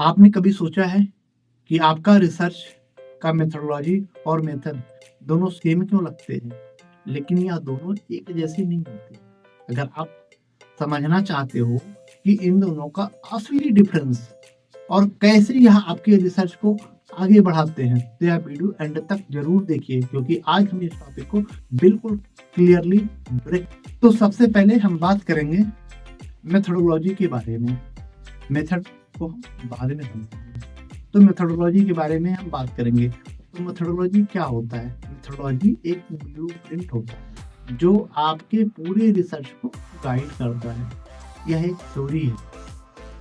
आपने कभी सोचा है कि आपका रिसर्च का मेथोडोलॉजी और मेथड दोनों सेम क्यों लगते हैं, लेकिन यह दोनों एक जैसे नहीं होते। अगर आप समझना चाहते हो कि इन दोनों का असली डिफरेंस और कैसे यह आपके रिसर्च को आगे बढ़ाते हैं, तो यह वीडियो एंड तक जरूर देखिए, क्योंकि आज हम इस टॉपिक को बिल्कुल क्लियरली ब्रेक। तो सबसे पहले हम बात करेंगे मेथोडोलॉजी के बारे में। मेथड को हम बाद में समझेंगे, तो मेथोडोलॉजी के बारे में हम बात करेंगे। तो मेथोडोलॉजी क्या होता है? मेथोडोलॉजी एक ब्लूप्रिंट होता है जो आपके पूरे रिसर्च को गाइड करता है। यह एक थ्योरी है,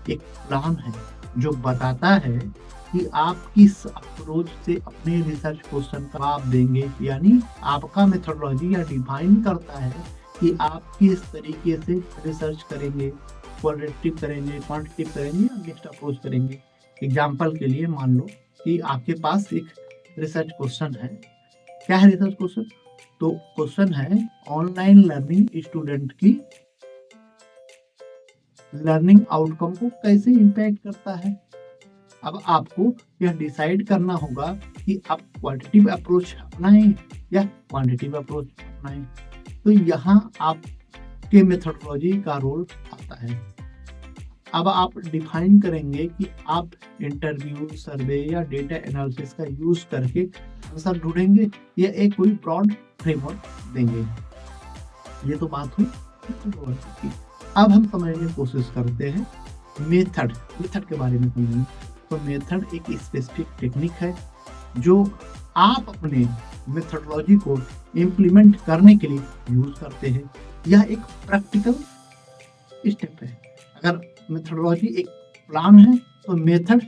एक प्लान है जो बताता है कि आप किस अप्रोच से अपने रिसर्च क्वेश्चन का जवाब देंगे। यानी आपका मेथोडोलॉजी यह डिफाइन करता है कि आप किस तरीके से रिसर्च करेंगे, क्वालिटेटिव करेंगे, क्वांटिटेटिव करेंगे या मिक्स्ड अप्रोच करेंगे। एग्जाम्पल के लिए मान लो कि आपके पास एक रिसर्च क्वेश्चन है। क्या है रिसर्च क्वेश्चन? तो क्वेश्चन है ऑनलाइन लर्निंग स्टूडेंट की लर्निंग आउटकम को कैसे इम्पैक्ट करता है। अब आपको यह डिसाइड करना होगा कि आप क्वालिटेटिव अप्रोच अपनाएं या क्वांटिटेटिव अप्रोच अपनाएं। तो यहाँ आपके मेथोडोलॉजी का रोल आता है। अब आप डिफाइन करेंगे कि आप इंटरव्यू, सर्वे या डेटा एनालिसिस का यूज करके आंसर ढूंढेंगे या एक कोई ब्रॉड फ्रेमवर्क देंगे। ये तो बात हुई मेथोडोलॉजी की। अब हम समझने की कोशिश करते हैं मेथड के बारे में समझेंगे। तो मेथड एक स्पेसिफिक टेक्निक है जो आप अपने मेथोडोलॉजी को इम्प्लीमेंट करने के लिए यूज करते हैं। यह एक प्रैक्टिकल स्टेप है। अगर मेथोडोलॉजी एक प्लान है तो मेथड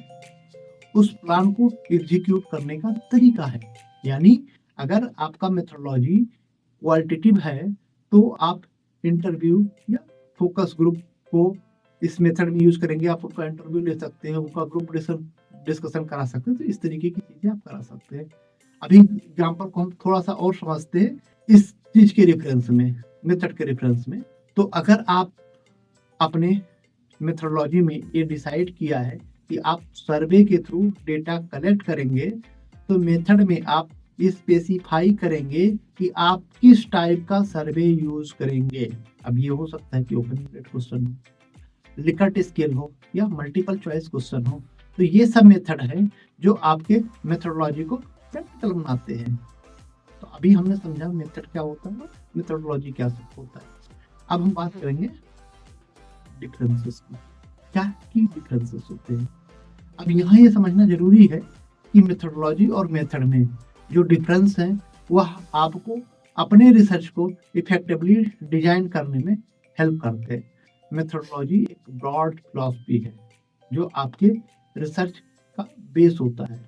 उस प्लान को एग्जीक्यूट करने का तरीका है। यानी अगर आपका मेथोडोलॉजी क्वालिटेटिव है तो आप इंटरव्यू या फोकस ग्रुप को इस मेथड में यूज करेंगे। आप उनका इंटरव्यू ले सकते हैं, उनका ग्रुप डिस्कशन करा सकते हैं। तो इस तरीके की चीजें आप करा सकते हैं। अभी एग्जाम्पल को हम थोड़ा सा और समझते हैं इस चीज के रेफरेंस में, मेथड के रेफरेंस में। तो अगर आप अपने मेथोडोलॉजी में ये डिसाइड किया है कि आप सर्वे के थ्रू डेटा कलेक्ट करेंगे, तो मेथड में आप स्पेसिफाई करेंगे कि आप किस टाइप का सर्वे यूज करेंगे। अब ये हो सकता है कि ओपन एंडेड क्वेश्चन हो, लिकर्ट स्केल हो या मल्टीपल चॉइस क्वेश्चन हो। तो ये सब मेथड है जो आपके मेथोडोलॉजी को प्रैक्टिकल बनाते हैं। तो अभी हमने समझा मेथड क्या होता है, मेथोडोलॉजी क्या होता है। अब हम बात करेंगे डिफरेंसेस की। क्या की डिफरेंसेस होते हैं? अब यहाँ ये समझना जरूरी है कि मेथोडोलॉजी और मेथड में जो डिफरेंस है वह आपको अपने रिसर्च को इफेक्टिवली डिजाइन करने में हेल्प करते हैं। मेथोडोलॉजी एक ब्रॉड फिलॉसफी है जो आपके रिसर्च का बेस होता है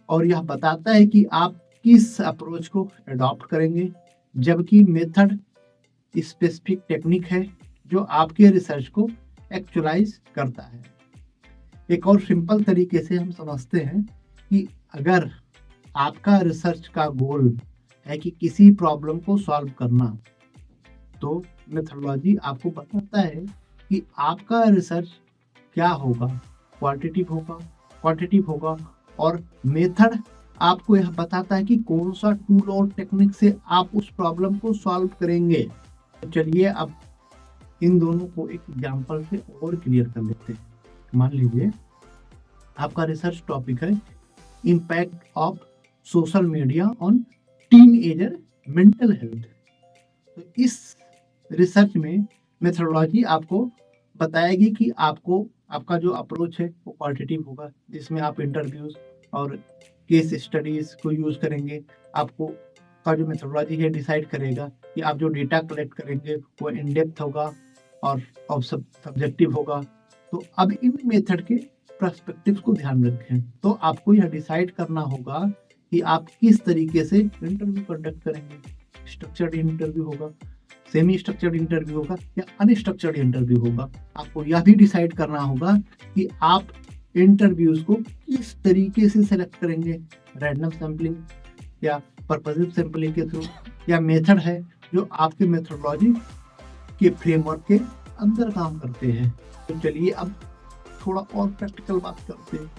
और यह बताता है कि आप किस अप्रोच को अडॉप्ट करेंगे, जबकि मेथड स्पेसिफिक टेक्निक है जो आपके रिसर्च को एक्चुअलाइज करता है। एक और सिंपल तरीके से हम समझते हैं कि अगर आपका रिसर्च का गोल है कि किसी प्रॉब्लम को सॉल्व करना, तो मेथोडोलॉजी आपको बताता है कि आपका रिसर्च क्या होगा, क्वांटिटेटिव होगा और मेथड आपको यह बताता है कि कौन सा टूल और टेक्निक से आप उस प्रॉब्लम को सॉल्व करेंगे। तो चलिए अब इन दोनों को एक एग्जांपल से और क्लियर कर लेते हैं। मान लीजिए आपका रिसर्च टॉपिक है impact of social media on teenager mental health. तो इस रिसर्च में मेथोडोलॉजी आपको बताएगी कि आपका जो अप्रोच है वो क्वालिटेटिव होगा, जिसमें आप इंटरव्यूज और केस स्टडीज को यूज करेंगे। आपको का जो मेथोडोलॉजी है डिसाइड करेगा कि आप जो डेटा कलेक्ट करेंगे वो इन डेप्थ होगा और सब्जेक्टिव होगा। तो अब इन मेथड के पर्सपेक्टिव्स को ध्यान रखें। तो आपको यह डिसाइड करना होगा कि आप किस तरीके से इंटरव्यू कंडक्ट करेंगे। स्ट्रक्चर्ड इंटरव्यू होगा, सेमी स्ट्रक्चर्ड इंटरव्यू होगा या अनस्ट्रक्चर्ड इंटरव्यू होगा। आपको यह भी डिसाइड करना होगा कि आप इंटरव्यूज को किस तरीके से सेलेक्ट करेंगे, रैंडम सैम्पलिंग या पर्पसिव सैम्पलिंग के थ्रू, या मेथड है जो आपके मेथोडोलॉजी के फ्रेमवर्क के अंदर काम करते हैं। तो चलिए अब थोड़ा और प्रैक्टिकल बात करते हैं।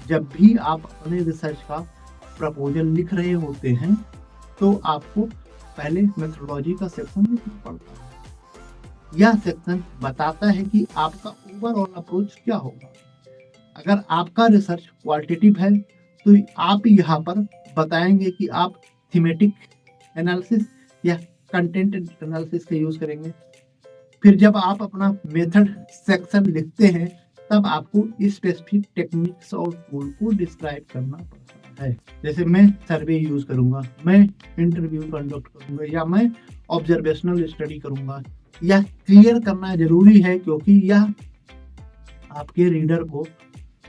जब भी आप अपने रिसर्च का प्रपोजल लिख रहे होते हैं तो आपको पहले मेथोडोलॉजी का सेक्शन लिखना पड़ता है। यह सेक्शन बताता है कि आपका ओवरऑल अप्रोच क्या होगा। अगर आपका रिसर्च क्वालिटेटिव है तो आप यहाँ पर बताएंगे कि आप थीमेटिक एनालिसिस या कंटेंट एनालिसिस का यूज करेंगे। फिर जब आप अपना मेथड सेक्शन लिखते हैं तब आपको स्पेसिफिक टेक्निक्स और टूल को डिस्क्राइब करना पड़ता है। जैसे मैं सर्वे यूज करूंगा, मैं इंटरव्यू कंडक्ट करूंगा या मैं ऑब्जर्वेशनल स्टडी करूंगा। यह क्लियर करना जरूरी है क्योंकि यह आपके रीडर को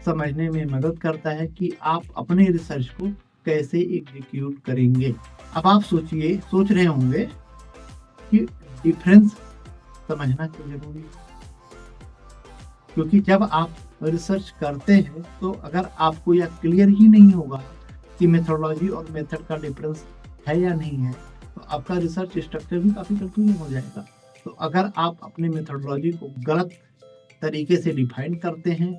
समझने में मदद करता है कि आप अपने रिसर्च को कैसे एग्जीक्यूट करेंगे। अब आप सोच रहे होंगे कि डिफरेंस समझना क्यों जरूरी है, क्योंकि जब आप रिसर्च करते हैं तो अगर आपको यह क्लियर ही नहीं होगा कि मेथोडोलॉजी और मेथड का डिफरेंस है या नहीं है तो आपका रिसर्च स्ट्रक्चर भी काफी कंफ्यूजन हो जाएगा। तो अगर आप अपने मेथोडोलॉजी को गलत तरीके से डिफाइन करते हैं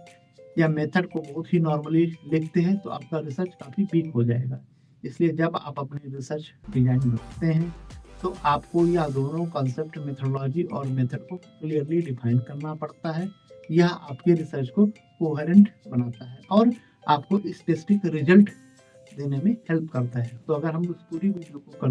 या मेथड को बहुत ही नॉर्मली लिखते हैं तो आपका रिसर्च काफी वीक हो जाएगा। इसलिए जब आप अपनी रिसर्च डिजाइन करते हैं तो आपको यह दोनों कॉन्सेप्ट मेथोडोलॉजी और मेथड को क्लियरली डिफाइन करना पड़ता है। यह आपके रिसर्च को कोहेरेंट बनाता है और आपको स्पेसिफिक रिजल्ट देने में हेल्प करता है। तो अगर हम इस पूरी वीडियो को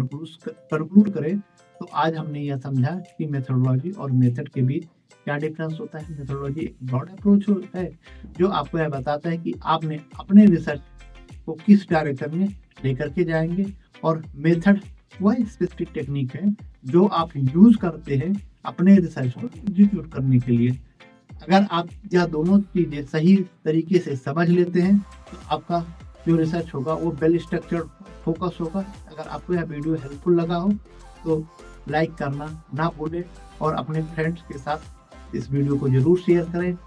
कंक्लूड करें तो आज हमने यह समझा कि मेथोडोलॉजी और मेथड के बीच क्या डिफरेंस होता है। मेथोडोलॉजी एक ब्रॉड अप्रोच है जो आपको यह बताता है कि आपने अपने रिसर्च को किस डायरेक्शन में लेकर के जाएंगे, और मेथड वह स्पेसिफिक टेक्निक है जो आप यूज करते हैं अपने रिसर्च को एग्जीक्यूट करने के लिए। अगर आप यह दोनों चीजें सही तरीके से समझ लेते हैं तो आपका जो रिसर्च होगा वो वेल स्ट्रक्चर्ड फोकस होगा। अगर आपको यह वीडियो हेल्पफुल लगा हो तो लाइक करना ना भूलें और अपने फ्रेंड्स के साथ इस वीडियो को जरूर शेयर करें।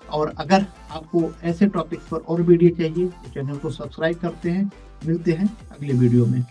और अगर आपको ऐसे टॉपिक्स पर और वीडियो चाहिए तो चैनल को सब्सक्राइब करते हैं। मिलते हैं अगले वीडियो में।